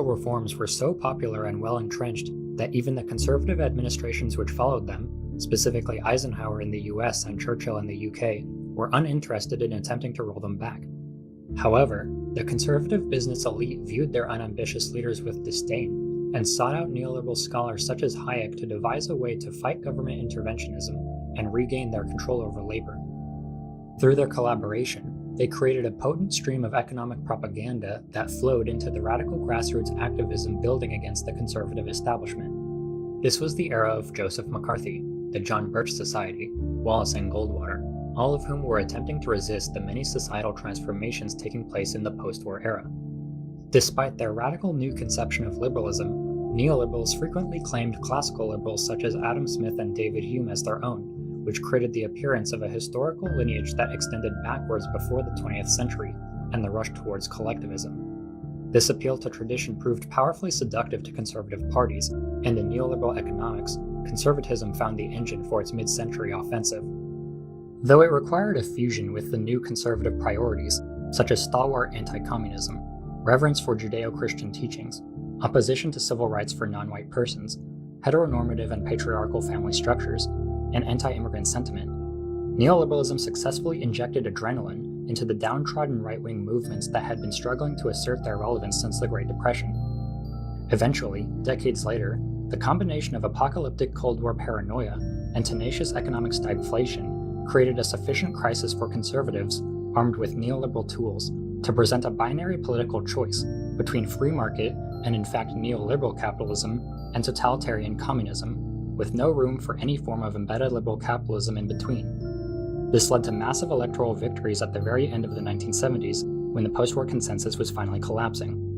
social reforms were so popular and well entrenched that even the conservative administrations which followed them, specifically Eisenhower in the US and Churchill in the UK, were uninterested in attempting to roll them back. However, the conservative business elite viewed their unambitious leaders with disdain and sought out neoliberal scholars such as Hayek to devise a way to fight government interventionism and regain their control over labor. Through their collaboration, they created a potent stream of economic propaganda that flowed into the radical grassroots activism building against the conservative establishment. This was the era of Joseph McCarthy, the John Birch Society, Wallace and Goldwater, all of whom were attempting to resist the many societal transformations taking place in the post-war era. Despite their radical new conception of liberalism, neoliberals frequently claimed classical liberals such as Adam Smith and David Hume as their own, which created the appearance of a historical lineage that extended backwards before the 20th century and the rush towards collectivism. This appeal to tradition proved powerfully seductive to conservative parties, and in neoliberal economics, conservatism found the engine for its mid-century offensive. Though it required a fusion with the new conservative priorities, such as stalwart anti-communism, reverence for Judeo-Christian teachings, opposition to civil rights for non-white persons, heteronormative and patriarchal family structures, and anti-immigrant sentiment, neoliberalism successfully injected adrenaline into the downtrodden right-wing movements that had been struggling to assert their relevance since the Great Depression. Eventually, decades later, the combination of apocalyptic Cold War paranoia and tenacious economic stagflation created a sufficient crisis for conservatives armed with neoliberal tools to present a binary political choice between free market and in fact neoliberal capitalism and totalitarian communism, with no room for any form of embedded liberal capitalism in between. This led to massive electoral victories at the very end of the 1970s, when the post-war consensus was finally collapsing.